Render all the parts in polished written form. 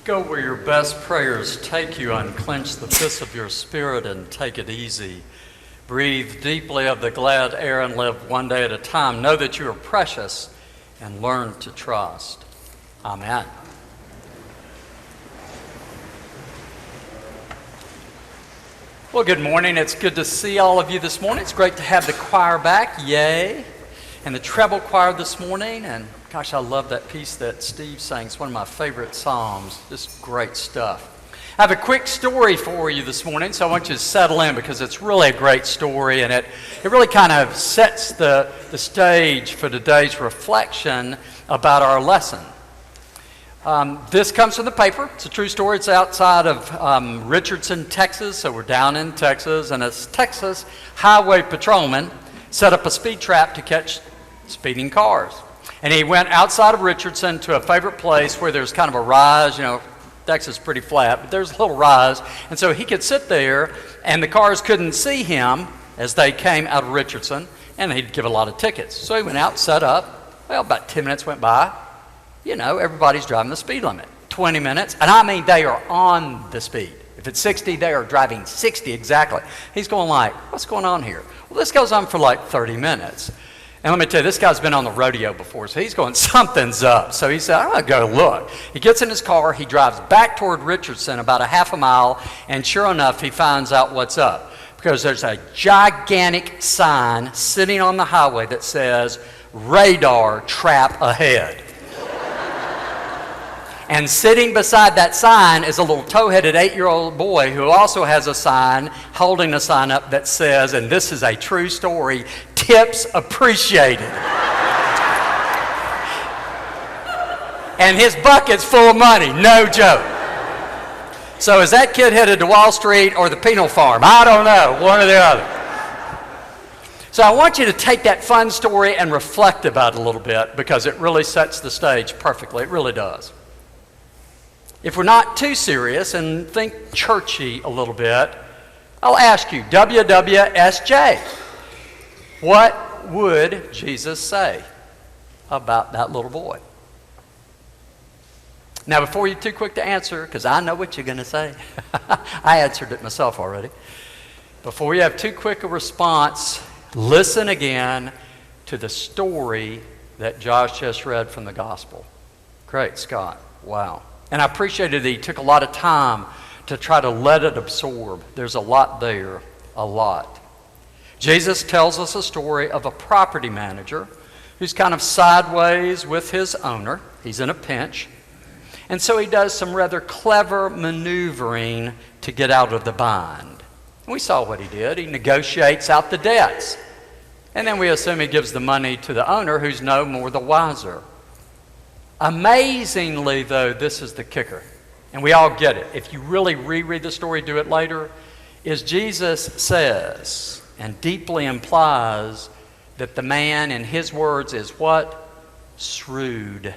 Go where your best prayers take you, unclench the fist of your spirit and take it easy. Breathe deeply of the glad air and live one day at a time. Know that you are precious and learn to trust. Amen. Well, good morning. It's good to see all of you this morning. It's great to have the choir back. Yay. And the treble choir this morning. And gosh, I love that piece that Steve sang. It's one of my favorite psalms. Just great stuff. I have a quick story for you this morning, so I want you to settle in because it's really a great story, and it really kind of sets the stage for today's reflection about our lesson. This comes from the paper. It's a true story. It's outside of Richardson, Texas, so we're down in Texas, and a Texas highway patrolman set up a speed trap to catch speeding cars. And he went outside of Richardson to a favorite place where there's kind of a rise. You know, Texas is pretty flat, but there's a little rise. And so he could sit there, and the cars couldn't see him as they came out of Richardson, and he'd give a lot of tickets. So he went out, set up. Well, about 10 minutes went by. You know, everybody's driving the speed limit. 20 minutes, and I mean they are on the speed. If it's 60, they are driving 60 exactly. He's going like, what's going on here? Well, this goes on for like 30 minutes. And let me tell you, this guy's been on the rodeo before, so he's going, something's up. So he said, I'm going to go look. He gets in his car, he drives back toward Richardson about a half a mile, and sure enough, he finds out what's up. Because there's a gigantic sign sitting on the highway that says, radar trap ahead. And sitting beside that sign is a little tow-headed 8-year-old boy who also has a sign, holding a sign up that says, and this is a true story, tips appreciated. And his bucket's full of money, no joke. So is that kid headed to Wall Street or the penal farm? I don't know, one or the other. So I want you to take that fun story and reflect about it a little bit because it really sets the stage perfectly, it really does. If we're not too serious and think churchy a little bit, I'll ask you, WWSJ, what would Jesus say about that little boy? Now, before you're too quick to answer, because I know what you're going to say, I answered it myself already. Before you have too quick a response, listen again to the story that Josh just read from the gospel. Great, Scott. Wow. And I appreciated that he took a lot of time to try to let it absorb. There's a lot there, a lot. Jesus tells us a story of a property manager who's kind of sideways with his owner. He's in a pinch. And so he does some rather clever maneuvering to get out of the bind. And we saw what he did. He negotiates out the debts. And then we assume he gives the money to the owner who's no more the wiser. Amazingly, though, this is the kicker, and we all get it. If you really reread the story, do it later, is Jesus says and deeply implies that the man, in his words, is what? Shrewd.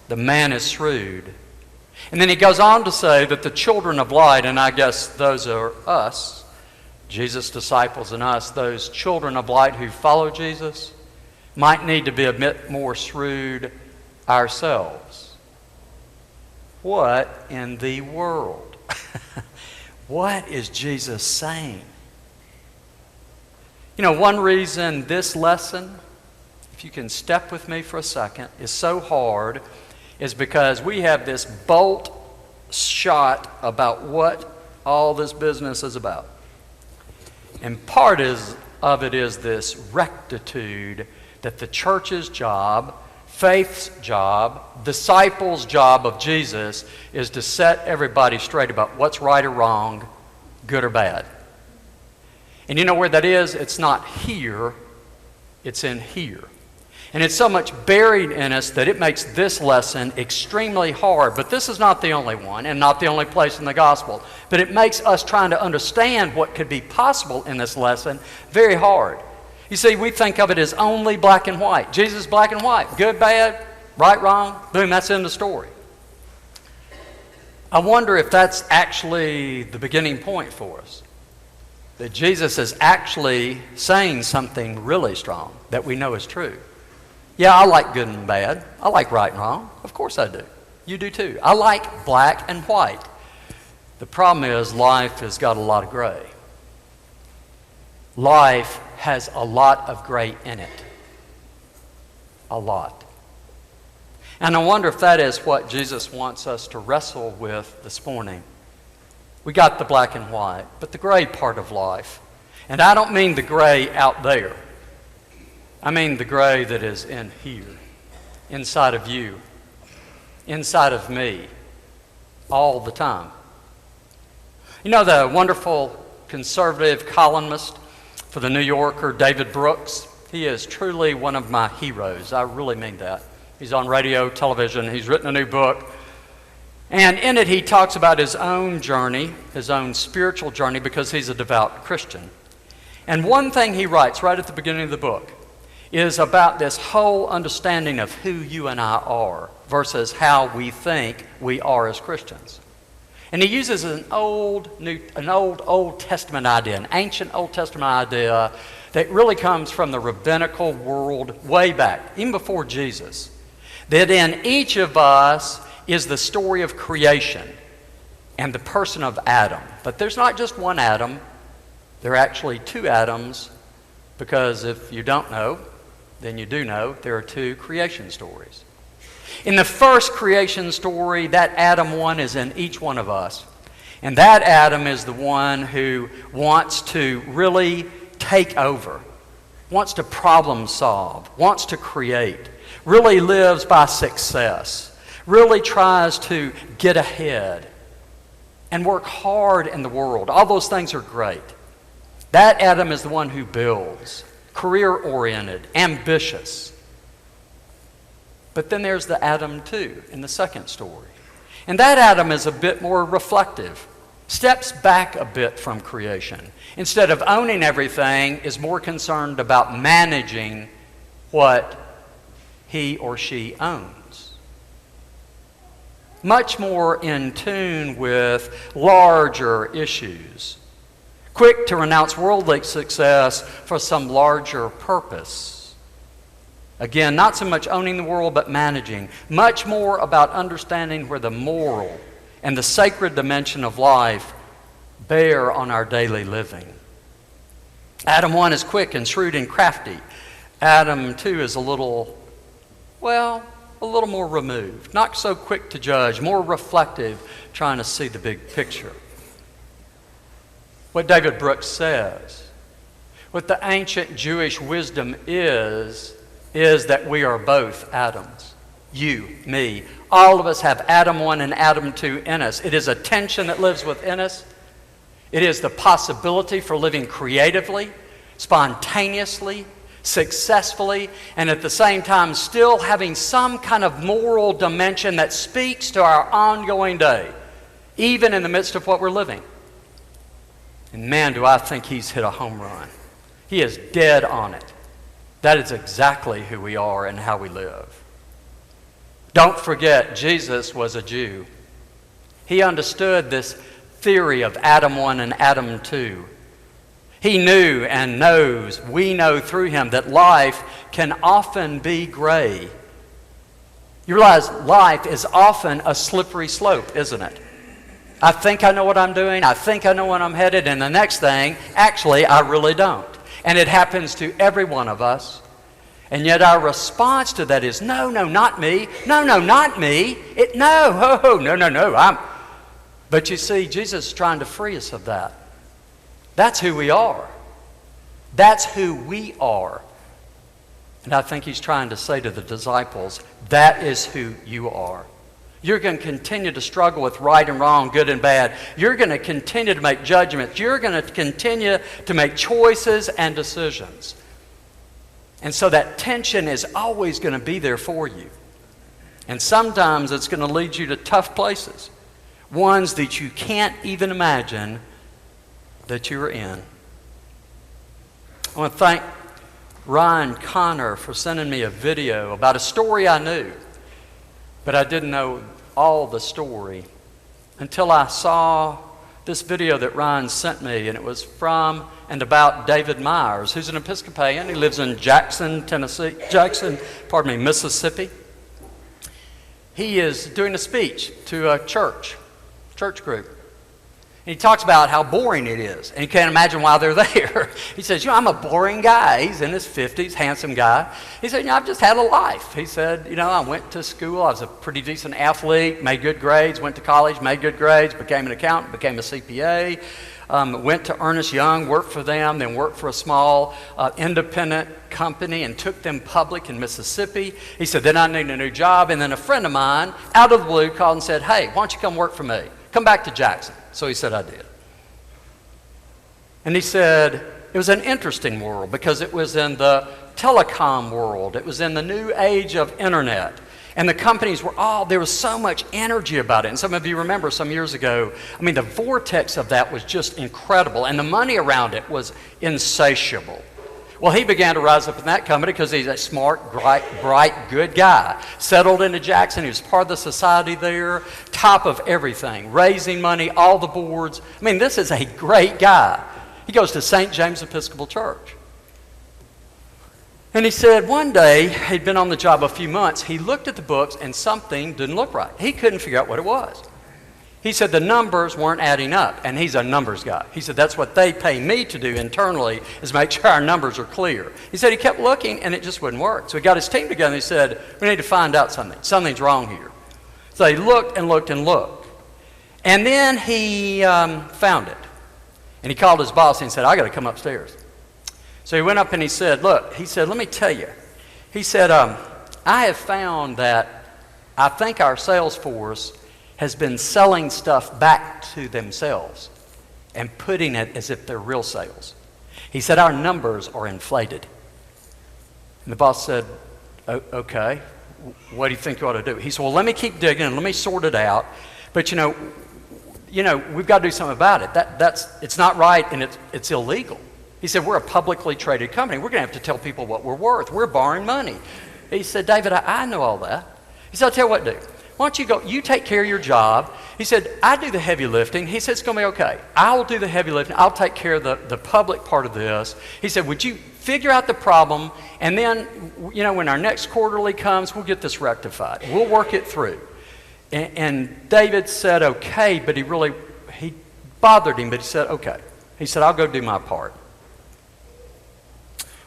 The man is shrewd. And then he goes on to say that the children of light, and I guess those are us, Jesus' disciples and us, those children of light who follow Jesus, might need to be a bit more shrewd ourselves. What in the world? What is Jesus saying? You know, one reason this lesson, if you can step with me for a second, is so hard is because we have this bolt shot about what all this business is about. And part of it is this rectitude that the church's job, faith's job, disciples' job of Jesus is to set everybody straight about what's right or wrong, good or bad. And you know where that is? It's not here, it's in here. And it's so much buried in us that it makes this lesson extremely hard. But this is not the only one and not the only place in the gospel. But it makes us trying to understand what could be possible in this lesson very hard. You see, we think of it as only black and white. Jesus, black and white. Good, bad, right, wrong. Boom, that's in the story. I wonder if that's actually the beginning point for us. That Jesus is actually saying something really strong that we know is true. Yeah, I like good and bad. I like right and wrong. Of course I do. You do too. I like black and white. The problem is life has got a lot of gray. Life has a lot of gray in it. A lot. And I wonder if that is what Jesus wants us to wrestle with this morning. We got the black and white, but the gray part of life. And I don't mean the gray out there. I mean the gray that is in here, inside of you, inside of me, all the time. You know the wonderful conservative columnist for the New Yorker, David Brooks? He is truly one of my heroes. I really mean that. He's on radio, television. He's written a new book. And in it, he talks about his own journey, his own spiritual journey, because he's a devout Christian. And one thing he writes right at the beginning of the book is about this whole understanding of who you and I are versus how we think we are as Christians. And he uses an old Testament idea, an ancient Old Testament idea that really comes from the rabbinical world way back, even before Jesus, that in each of us is the story of creation and the person of Adam. But there's not just one Adam. There are actually two Adams, because if you don't know, then you do know there are two creation stories. In the first creation story, that Adam one is in each one of us. And that Adam is the one who wants to really take over, wants to problem solve, wants to create, really lives by success, really tries to get ahead and work hard in the world. All those things are great. That Adam is the one who builds, career-oriented, ambitious. But then there's the Adam 2 in the second story. And that Adam is a bit more reflective, steps back a bit from creation. Instead of owning everything, is more concerned about managing what he or she owns. Much more in tune with larger issues. Quick to renounce worldly success for some larger purpose. Again, not so much owning the world, but managing. Much more about understanding where the moral and the sacred dimension of life bear on our daily living. Adam 1 is quick and shrewd and crafty. Adam 2 is a little more removed, not so quick to judge, more reflective, trying to see the big picture. What David Brooks says, what the ancient Jewish wisdom is that we are both Adams. You, me, all of us have Adam 1 and Adam 2 in us. It is a tension that lives within us. It is the possibility for living creatively, spontaneously, successfully, and at the same time still having some kind of moral dimension that speaks to our ongoing day, even in the midst of what we're living. And man, do I think he's hit a home run. He is dead on it. That is exactly who we are and how we live. Don't forget, Jesus was a Jew. He understood this theory of Adam 1 and Adam 2. He knew and knows, we know through him, that life can often be gray. You realize life is often a slippery slope, isn't it? I think I know what I'm doing, I think I know where I'm headed, and the next thing, actually, I really don't. And it happens to every one of us. And yet our response to that is, no, not me. No, not me. No. But you see, Jesus is trying to free us of that. That's who we are. That's who we are. And I think he's trying to say to the disciples, that is who you are. You're going to continue to struggle with right and wrong, good and bad. You're going to continue to make judgments. You're going to continue to make choices and decisions. And so that tension is always going to be there for you. And sometimes it's going to lead you to tough places, ones that you can't even imagine that you're in. I want to thank Ryan Connor for sending me a video about a story I knew, but I didn't know all the story until I saw this video that Ryan sent me, and it was from and about David Myers, who's an Episcopalian. He lives in Mississippi. he is doing a speech to a church group. And he talks about how boring it is. And you can't imagine why they're there. He says, I'm a boring guy. He's in his 50s, handsome guy. He said, I've just had a life. He said, I went to school. I was a pretty decent athlete, made good grades, went to college, made good grades, became an accountant, became a CPA, went to Ernst Young, worked for them, then worked for a small independent company and took them public in Mississippi. He said, then I needed a new job. And then a friend of mine, out of the blue, called and said, hey, why don't you come work for me? Come back to Jackson. So he said, I did. And he said, it was an interesting world because it was in the telecom world. It was in the new age of internet. And the companies were there was so much energy about it. And some of you remember some years ago, the vortex of that was just incredible. And the money around it was insatiable. Well, he began to rise up in that company because he's a smart, bright, good guy. Settled into Jackson. He was part of the society there, top of everything, raising money, all the boards. This is a great guy. He goes to St. James Episcopal Church. And he said one day, he'd been on the job a few months, he looked at the books and something didn't look right. He couldn't figure out what it was. He said the numbers weren't adding up, and he's a numbers guy. He said that's what they pay me to do internally is make sure our numbers are clear. He said he kept looking, and it just wouldn't work. So he got his team together, and he said, we need to find out something. Something's wrong here. So he looked and looked and looked. And then he found it. And he called his boss and said, I got to come upstairs. So he went up and he said, look, let me tell you. He said, I have found that I think our sales force has been selling stuff back to themselves and putting it as if they're real sales. He said, our numbers are inflated. And the boss said, okay, what do you think you ought to do? He said, well, let me keep digging and let me sort it out. But we've got to do something about it. It's not right and it's illegal. He said, we're a publicly traded company. We're going to have to tell people what we're worth. We're borrowing money. He said, David, I know all that. He said, I'll tell you what to do. Why don't you go, you take care of your job. He said, I do the heavy lifting. He said, it's going to be okay. I'll do the heavy lifting. I'll take care of the public part of this. He said, would you figure out the problem, and then, when our next quarterly comes, we'll get this rectified. We'll work it through. And David said, okay, but he bothered him, but he said, okay. He said, I'll go do my part.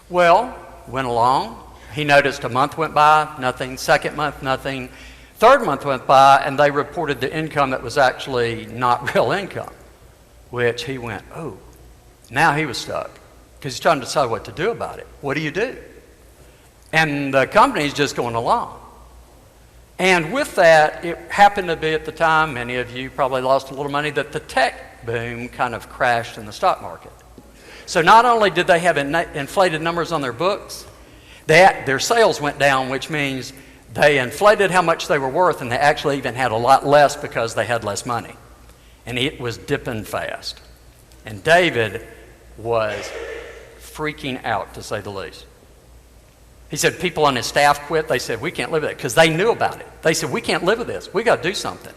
Well, went along. He noticed a month went by, nothing. Second month, nothing. Third month went by, and they reported the income that was actually not real income, which he went, oh. Now he was stuck because he's trying to decide what to do about it. What do you do? And the company's just going along. And with that, it happened to be at the time, many of you probably lost a little money, that the tech boom kind of crashed in the stock market. So not only did they have inflated numbers on their books, their sales went down, which means they inflated how much they were worth, and they actually even had a lot less because they had less money. And it was dipping fast. And David was freaking out, to say the least. He said people on his staff quit. They said, we can't live with it, because they knew about it. They said, we can't live with this. We got to do something.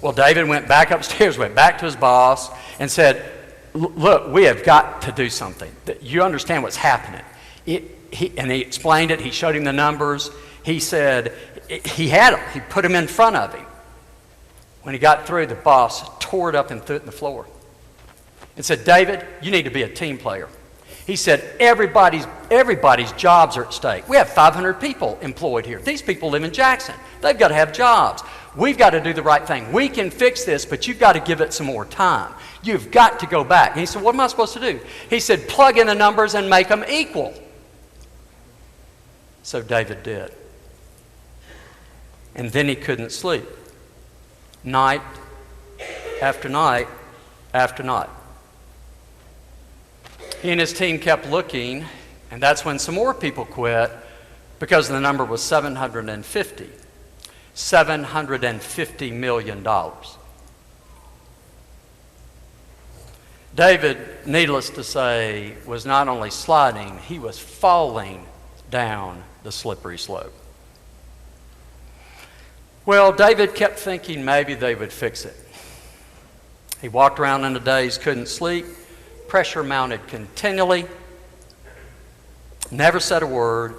Well, David went back upstairs, went back to his boss, and said, look, we have got to do something. You understand what's happening. And he explained it. He showed him the numbers. He said, he had them. He put them in front of him. When he got through, the boss tore it up and threw it in the floor and said, David, you need to be a team player. He said, everybody's jobs are at stake. We have 500 people employed here. These people live in Jackson. They've got to have jobs. We've got to do the right thing. We can fix this, but you've got to give it some more time. You've got to go back. And he said, what am I supposed to do? He said, plug in the numbers and make them equal. So David did. And then he couldn't sleep. Night after night after night. He and his team kept looking, and that's when some more people quit, because the number was 750. $750 million. David, needless to say, was not only sliding, he was falling down the slippery slope. Well, David kept thinking maybe they would fix it. He walked around in a daze, couldn't sleep, pressure mounted continually, never said a word.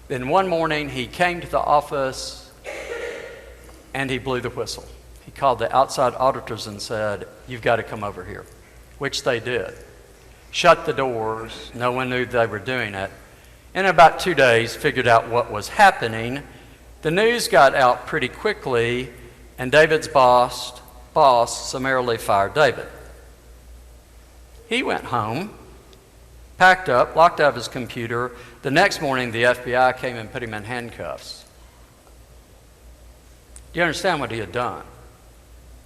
Then one morning he came to the office and he blew the whistle. He called the outside auditors and said, "You've got to come over here," which they did. Shut the doors. No one knew they were doing it. In about 2 days, figured out what was happening. The news got out pretty quickly, and David's boss summarily fired David. He went home, packed up, locked out of his computer. The next morning, the FBI came and put him in handcuffs. Do you understand what he had done?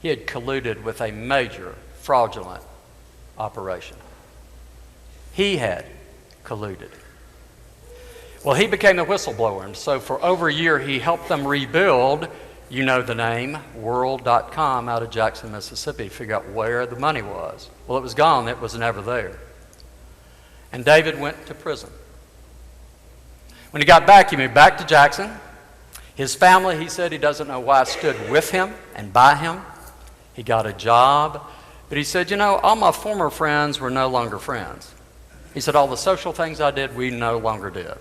He had colluded with a major fraudulent operation. He had colluded. Well, he became the whistleblower, and so for over a year he helped them rebuild, you know the name, World.com out of Jackson, Mississippi, figure out where the money was. Well, it was gone. It was never there. And David went to prison. When he got back, he moved back to Jackson. His family, he said he doesn't know why, stood with him and by him. He got a job. But he said, all my former friends were no longer friends. He said, all the social things I did, we no longer did.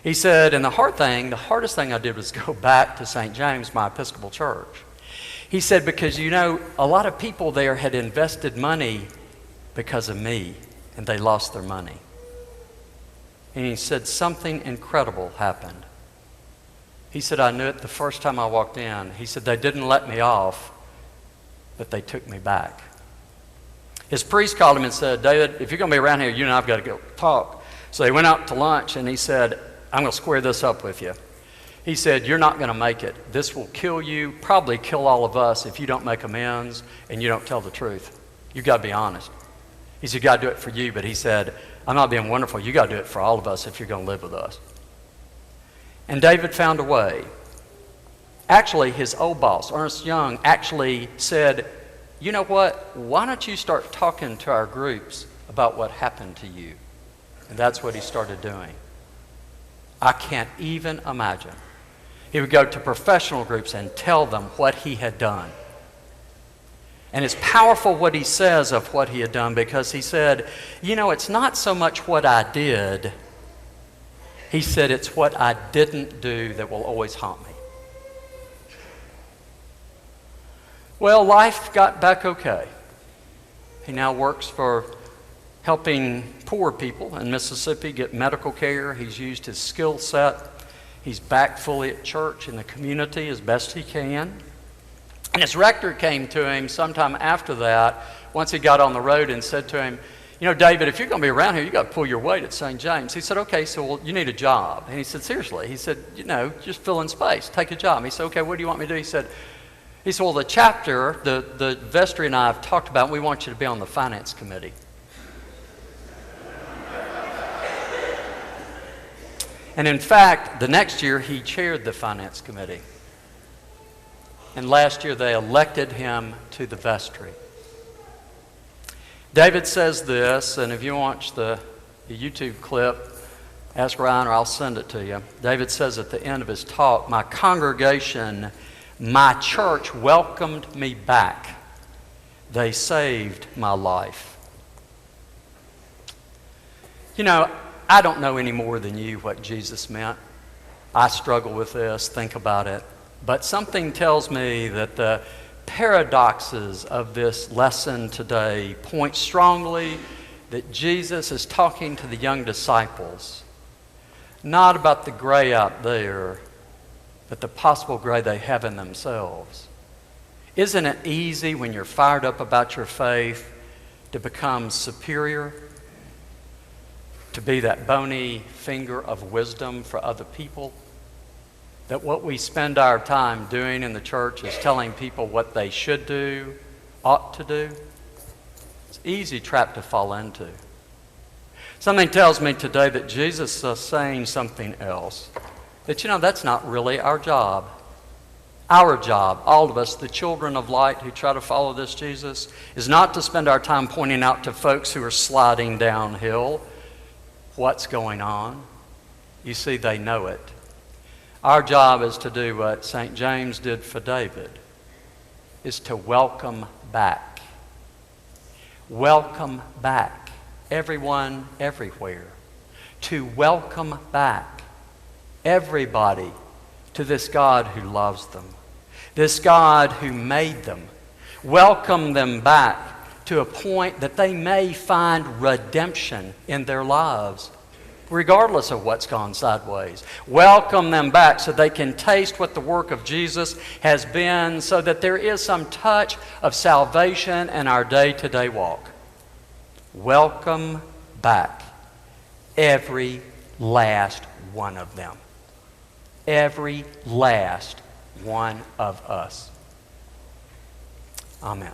He said, and the hardest thing I did was go back to St. James, my Episcopal church. He said, because a lot of people there had invested money because of me, and they lost their money. And he said, something incredible happened. He said, I knew it the first time I walked in. He said, they didn't let me off, but they took me back. His priest called him and said, David, if you're going to be around here, you and I have got to go talk. So they went out to lunch, and he said, I'm going to square this up with you. He said, you're not going to make it. This will kill you, probably kill all of us if you don't make amends and you don't tell the truth. You've got to be honest. He said, you got to do it for you. But he said, I'm not being wonderful. You got to do it for all of us if you're going to live with us. And David found a way. Actually, his old boss, Ernest Young, actually said, you know what? Why don't you start talking to our groups about what happened to you? And that's what he started doing. I can't even imagine. He would go to professional groups and tell them what he had done. And it's powerful what he says of what he had done, because he said, it's not so much what I did. He said, it's what I didn't do that will always haunt me. Well, life got back okay. He now works for helping poor people in Mississippi get medical care. He's used his skill set. He's back fully at church in the community as best he can. And his rector came to him sometime after that, once he got on the road, and said to him, David, if you're going to be around here, you got to pull your weight at St. James. He said, okay, so you need a job. And he said, seriously? He said, just fill in space, take a job. He said, okay, what do you want me to do? He said, well, the chapter, the vestry and I have talked about, we want you to be on the finance committee. And in fact, the next year he chaired the finance committee. And last year they elected him to the vestry. David says this, and if you watch the YouTube clip, ask Ryan or I'll send it to you. David says at the end of his talk, my congregation, my church welcomed me back. They saved my life. I don't know any more than you what Jesus meant. I struggle with this, think about it. But something tells me that the paradoxes of this lesson today point strongly that Jesus is talking to the young disciples, not about the gray out there, but the possible gray they have in themselves. Isn't it easy when you're fired up about your faith to become superior? To be that bony finger of wisdom for other people? That what we spend our time doing in the church is telling people what they should do, ought to do? It's an easy trap to fall into. Something tells me today that Jesus is saying something else. That, that's not really our job. Our job, all of us, the children of light who try to follow this Jesus, is not to spend our time pointing out to folks who are sliding downhill what's going on. You see, they know it. Our job is to do what St. James did for David, is to welcome back. Welcome back. Everyone, everywhere. To welcome back everybody to this God who loves them. This God who made them, welcome them back to a point that they may find redemption in their lives, regardless of what's gone sideways. Welcome them back so they can taste what the work of Jesus has been, so that there is some touch of salvation in our day-to-day walk. Welcome back every last one of them. Every last one of us. Amen.